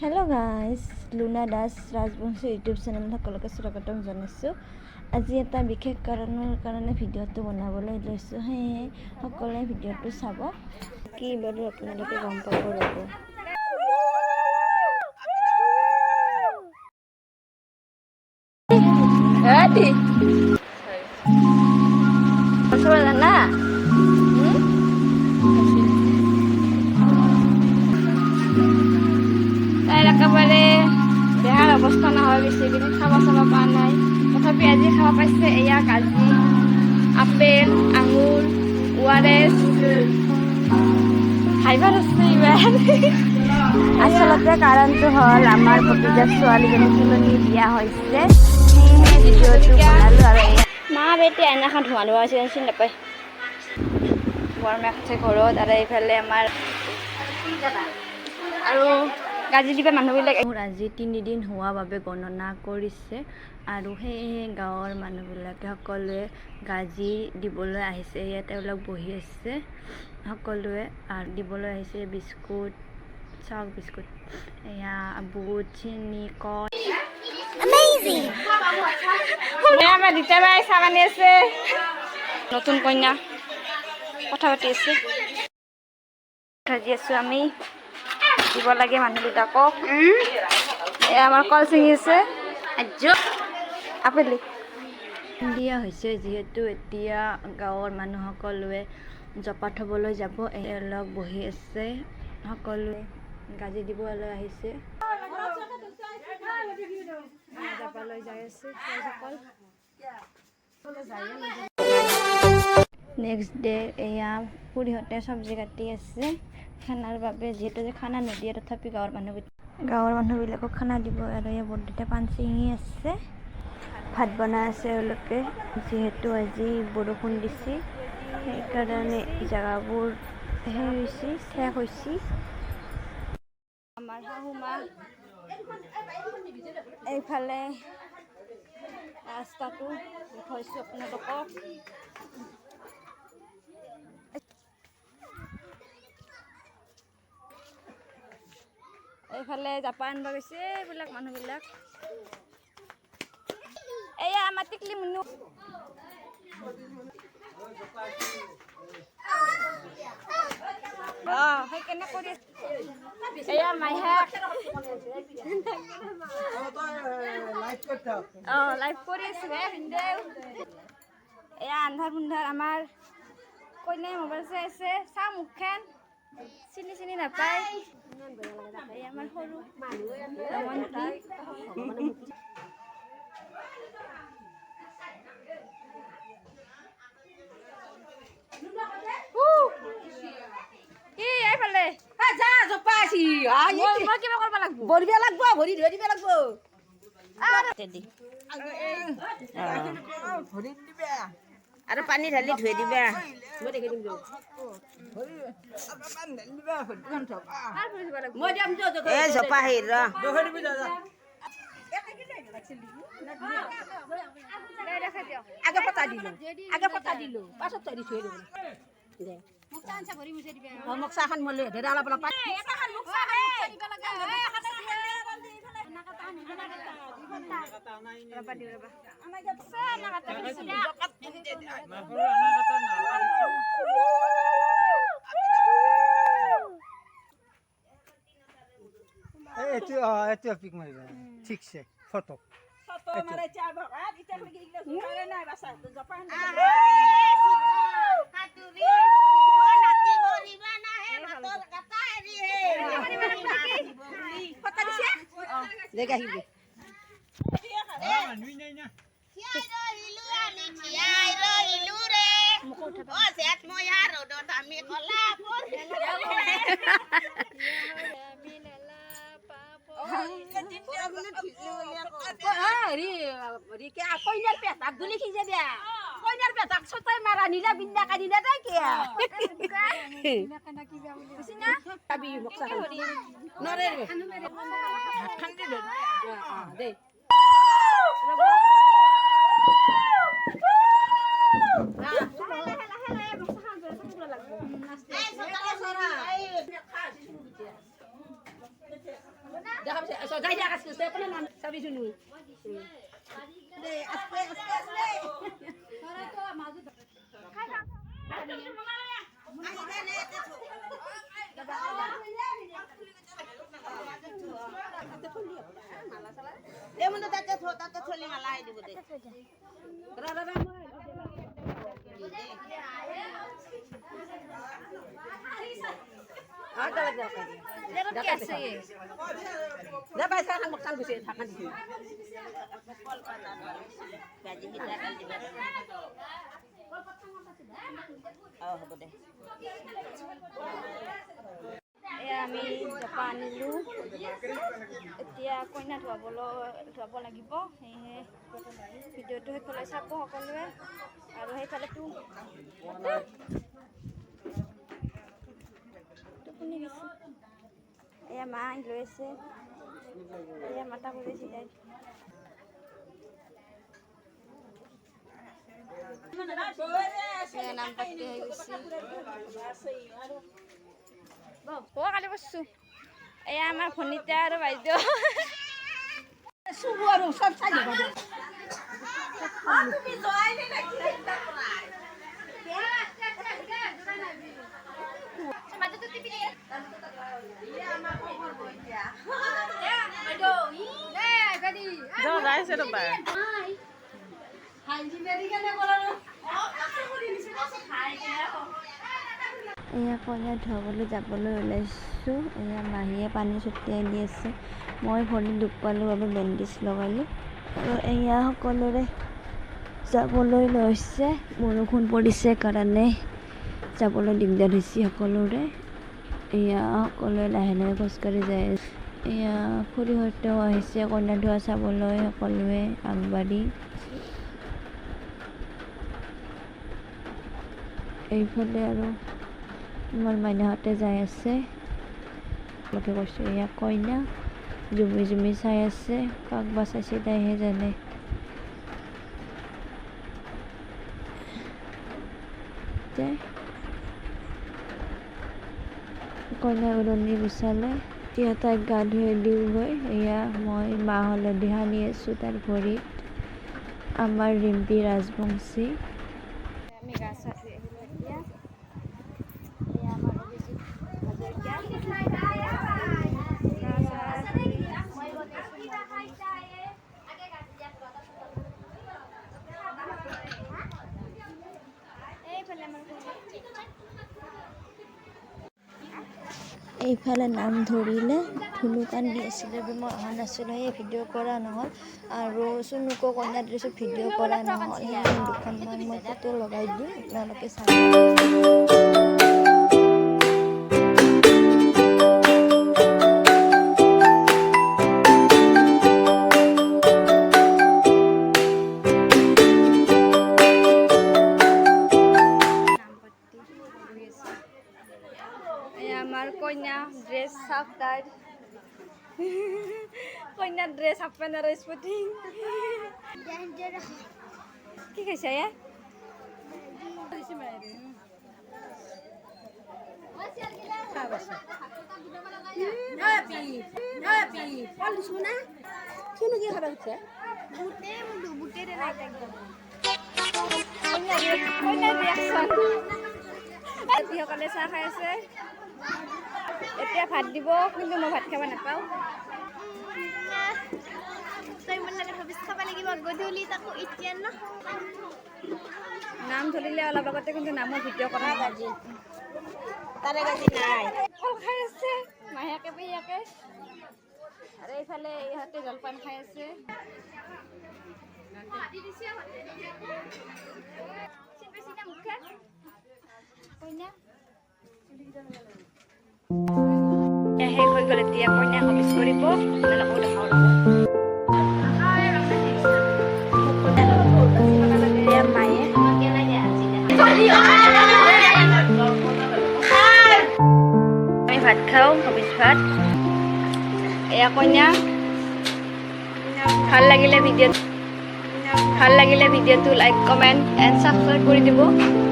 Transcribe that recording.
Hello' guys, Luna Das Rajbongshi YouTube channel সকলোকে স্বাগতম জনাইছোঁ। আজি এটা বিশেষ কাৰণৰ কাৰণে ভিডিঅ'টো বনাবলৈ লৈছোঁ, সেয়েহে সকলোৱে ভিডিঅ'টো চাব। কি বাৰু আপোনালোকে গম পাব ৰ'ব। জানা তাইৰ একেবাৰে দেহাৰ অৱস্থা নহয়, বেছিদিন খাব চাব পৰা নাই। তথাপি আজি খাব পাইছে। এয়া কাজি, আপেল, আঙুৰ, ORS খাইবাৰ আছে এইবাৰ। আচলতে কাৰণটো হ'ল আমাৰ ভতিজাৰ ছোৱালীজনী তুলনি বিয়া হৈছে, সেয়েহে ভিডিঅ'টো বনালোঁ। আৰু মা বেটি আইনাখন ধোৱা ধোৱা হৈছে, চিনি নাপায়। বৰমাক আছে ঘৰত, আৰু এইফালে আমাৰ আৰু গাজি দিবা মানুহবিলাক। আজি 3 দিন হোৱা বাবে গণনা কৰিছে, আৰু সেয়েহে গাঁৱৰ মানুহবিলাকে সকলোৱে গাজি দিবলৈ আহিছে। ইয়াত তেওঁলোক বহি আছে সকলোৱে, আৰু দিবলৈ আহিছে বিস্কুট, চাউল বিস্কুট, এয়া বুট, চেনি, কল। আমাৰ দুটা বাই চাহ আনি আছে, নতুন কন্যা কথা পাতি আছে। ভাজি আছো আমি, দিব লাগে মানুহবিলাকক। এয়া আমাৰ কল ছিঙি আছে, আপেল দিয়া হৈছে। যিহেতু এতিয়া গাঁৱৰ মানুহ সকলোৱে জপা থ'বলৈ যাব, এওঁলোক বহি আছে, সকলোৱে গাজি দিবলৈ আহিছে। জপালৈ যাই আছে নেক্সট ডে। এয়া খুৰীহঁতে চব্জি কাটি আছে খানাৰ বাবে, যিহেতু যে খানা নিদিয়ে, তথাপি গাঁৱৰ মানুহবিলাকক খানা দিব। আৰু এয়া বৰদেউতাই পাণ ছিঙি আছে, ভাত বনাই আছে এওঁলোকে। যিহেতু আজি বৰষুণ দিছে, সেইকাৰণে জেগাবোৰ ঠেক হৈছে। আমাৰ শাহুমা এইফালে ৰাস্তাটো দেখুৱাইছোঁ আপোনালোকক। এইফালে জাপা আনিব গৈছে এইবিলাক মানুহবিলাক। এয়া আমাৰ টিকলি মুনু। সেই কেনে কৰি এয়া মাইহাক লাইভ কৰি আছো। এয়া আন্ধাৰ মুন্ধাৰ আমাৰ কইনাই মোবাইল চাই আছে। চা মুখখন চিনি নাপায়। এই আমাৰ সৰু এইফালে কিবা কৰিব লাগিব, ভৰিব লাগিব, ভৰি ধুই দিব লাগিব। আৰু পানী ঢালি ধুই দিবা। আগে পতা দিলো পাছত থৈ দিছো। মোক চাহখন মলে অলপ অলপ পিক মাৰি ঠিকছে ফটো কইনাৰ পেটাক গুলি খিজে দিয়া। কইনাৰ পেটাক চতাই মাৰা নীলা বিন্দা কাঢ়িলে তাই কিয়া আমি জপা আনিলোঁ এতিয়া কইনা ধুৱাব লাগিব সেয়েহে ভিডিঅ'টো সেইফালে চাব সকলোৱে আৰু সেইফালেতো টোপনি গৈছে এয়া মা লৈ আছে এয়া মাতা কৰি চিলাই নাম পাতি হৈ গৈছে কালি বসছো এয়া আমাৰ ভনিতা আৰু বাইদেউ এয়া কইনা ধুৱাবলৈ যাবলৈ ওলাইছোঁ এয়া মাহীয়ে পানী ছটিয়াই দি আছে মই ভৰিত দুখ পালোঁ বাবে বেণ্ডেজ লগালোঁ আৰু এয়া সকলোৰে যাবলৈ লৈছে বৰষুণ পৰিছে কাৰণে যাবলৈ দিগদাৰ হৈছে সকলোৰে এয়া সকলোৱে লাহে লাহে খোজকাঢ়ি যায় এয়া খুৰীহঁতেও আহিছে কইনা ধোৱা চাবলৈ সকলোৱে আগবাঢ়ি এইফালে আৰু মোৰ মাইনাহঁতে যাই আছে লোকে কৈছোঁ এয়া কইনা জুমি জুমি চাই আছে কাক বাচাইছে তাইহে জানে কইনা উৰণি গুচালে এতিয়া তাইক গা ধুৱাই দিওঁগৈ এয়া মই মাহ হালধি সানি আছোঁ তাৰ ভৰিত আমাৰ ৰিম্পী ৰাজবংশী আমি গা চা ধুই আহিলোঁ এতিয়া এয়া আমাৰ অভিজিত হাজৰিকা এইফালে নাম ধৰিলে ধুনুকান দি আছিলে মই অহা নাছিলোঁ সেই ভিডিঅ' কৰা নহ'ল আৰু চুনুকো কইনা ড্ৰেছত ভিডিঅ' কৰা নহ'ল সেই দুখনমান মই ফটো লগাই দিম আপোনালোকে চাব আমার কইনা ড্রেস সাফ তার কইনা ড্রেস হাফ প্যান্ট আর স্পোর্টিং কি খাইছে সকলে চাহ খাই আছে এতিয়া ভাত দিব কিন্তু মই ভাত খাব নাপাওঁ নাম ধৰিলে অলপ আগতে কিন্তু নামৰ ভিডিঅ' কৰা তাৰে গাজি নাই ফল খাই আছে মাহীয়াকে পেহীয়াকে আৰু এইফালে ইহঁতে জলপান খাই আছে শেষ হৈ গ'ল এতিয়া কইনা হবিচ কৰিব মায়ে আমি ভাত খাওঁ হবিচ ভাত এয়া কইনা ভাল লাগিলে ভিডিঅ'টো লাইক কমেণ্ট এণ্ড ছাবস্ক্ৰাইব কৰি দিব